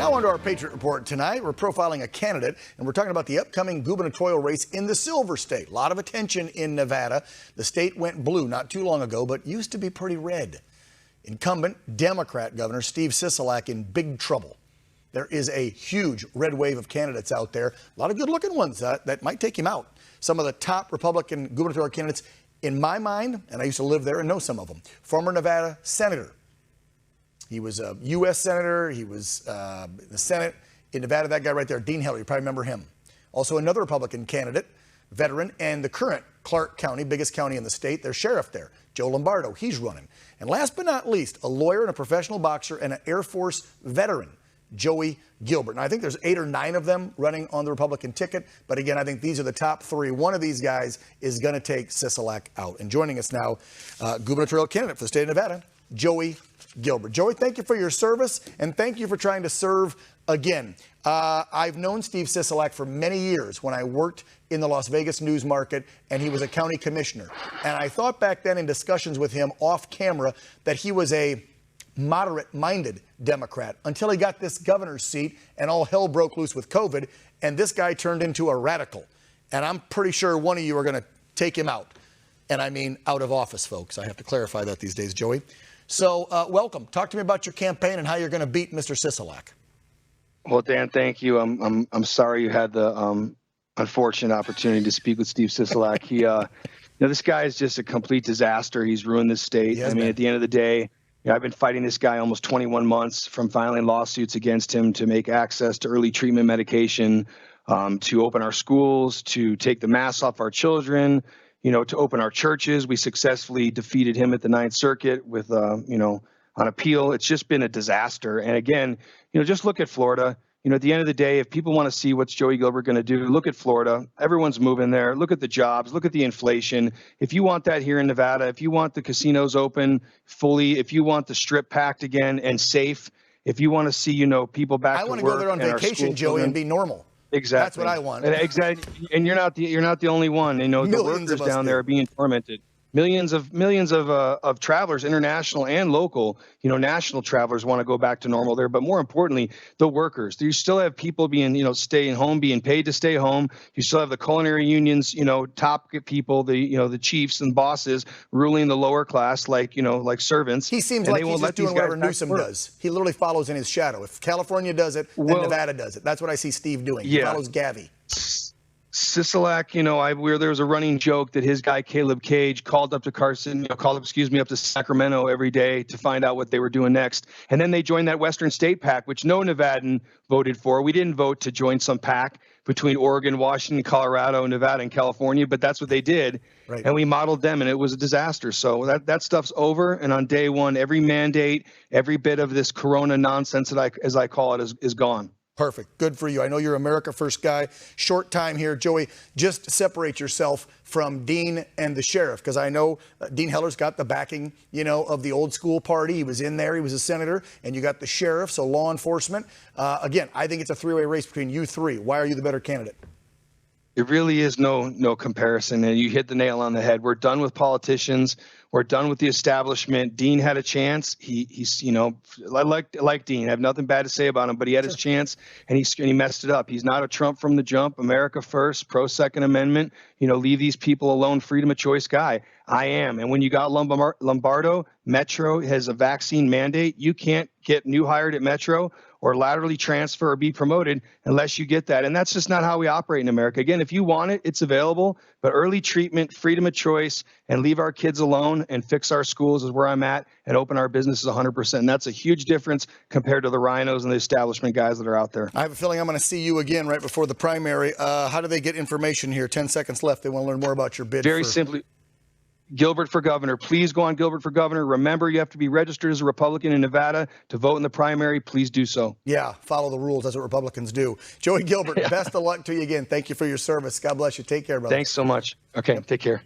Now on to our Patriot Report tonight. We're profiling a candidate, and we're talking about the upcoming gubernatorial race in the Silver State. A lot of attention in Nevada. The state went blue not too long ago, but used to be pretty red. Incumbent Democrat Governor Steve Sisolak in big trouble. There is a huge red wave of candidates out there, a lot of good-looking ones that might take him out. Some of the top Republican gubernatorial candidates, in my mind, and I used to live there and know some of them. Former Nevada Senator. He was a U.S. Senator. He was in the Senate in Nevada. That guy right there, Dean Heller, you probably remember him. Also another Republican candidate, veteran, and the current Clark County, biggest county in the state, their sheriff there, Joe Lombardo, he's running. And last but not least, a lawyer and a professional boxer and an Air Force veteran, Joey Gilbert. Now, I think there's 8 or 9 of them running on the Republican ticket. But again, I think these are the top 3. One of these guys is going to take Sisolak out. And joining us now, gubernatorial candidate for the state of Nevada, Joey Gilbert. Joey, thank you for your service, and thank you for trying to serve again. I've known Steve Sisolak for many years when I worked in the Las Vegas news market, and he was a county commissioner. And I thought back then in discussions with him off camera that he was a moderate-minded Democrat until he got this governor's seat and all hell broke loose with COVID, and this guy turned into a radical. And I'm pretty sure one of you are going to take him out. And I mean out of office, folks. I have to clarify that these days, Joey. So welcome. Talk to me about your campaign and how you're going to beat Mr. Sisolak. Well, Dan, thank you. I'm sorry you had the unfortunate opportunity to speak with Steve Sisolak. He, this guy is just a complete disaster. He's ruined this state. I mean, at the end of the day, I've been fighting this guy almost 21 months, from filing lawsuits against him to make access to early treatment medication, to open our schools, to take the masks off our children, to open our churches. We successfully defeated him at the Ninth Circuit with, on appeal. It's just been a disaster. And again, just look at Florida. At the end of the day, if people want to see what's Joey Gilbert going to do, look at Florida. Everyone's moving there. Look at the jobs. Look at the inflation. If you want that here in Nevada, if you want the casinos open fully, if you want the strip packed again and safe, if you want to see, people back to work. I want to go there on vacation, Joey, and be normal. Exactly. That's what I want. Exactly. And you're not the only one. The workers down there are being tormented. Millions of travelers, international and local, national travelers want to go back to normal there. But more importantly, the workers. You still have people being, staying home, being paid to stay home. You still have the culinary unions, top people, the chiefs and bosses ruling the lower class like servants. He seems like he's just doing whatever Newsom does. He literally follows in his shadow. If California does it, then Nevada does it. That's what I see Steve doing. He follows Gavi. Sisolak, there was a running joke that his guy Caleb Cage called up to Sacramento every day to find out what they were doing next. And then they joined that Western State PAC, which no Nevadan voted for. We didn't vote to join some PAC between Oregon, Washington, Colorado, Nevada, and California, but that's what they did. Right. And we modeled them, and it was a disaster. So that stuff's over. And on day one, every mandate, every bit of this Corona nonsense, as I call it, is gone. Perfect. Good for you. I know you're America First guy. Short time here. Joey, just separate yourself from Dean and the sheriff, because I know Dean Heller's got the backing, of the old school party. He was in there. He was a senator. And you got the sheriff, so law enforcement. Again, I think it's a 3-way race between you 3. Why are you the better candidate? It really is no comparison, and you hit the nail on the head. We're done with politicians. We're done with the establishment. Dean had a chance. He's I like Dean. I have nothing bad to say about him, but he had his chance, and he messed it up. He's not a Trump from the jump. America first, pro Second Amendment. Leave these people alone. Freedom of choice guy. I am. And when you got Lombardo, Metro has a vaccine mandate. You can't get new hired at Metro or laterally transfer or be promoted unless you get that. And that's just not how we operate in America. Again, if you want it, it's available. But early treatment, freedom of choice, and leave our kids alone and fix our schools is where I'm at, and open our businesses 100%. And that's a huge difference compared to the rhinos and the establishment guys that are out there. I have a feeling I'm going to see you again right before the primary. How do they get information here? 10 seconds left. They want to learn more about your bid. Very simply. Gilbert for governor. Please go on Gilbert for governor. Remember, you have to be registered as a Republican in Nevada to vote in the primary. Please do so. Yeah, follow the rules. That's what Republicans do. Joey Gilbert, best of luck to you again. Thank you for your service. God bless you. Take care, brother. Thanks so much. Okay, take care.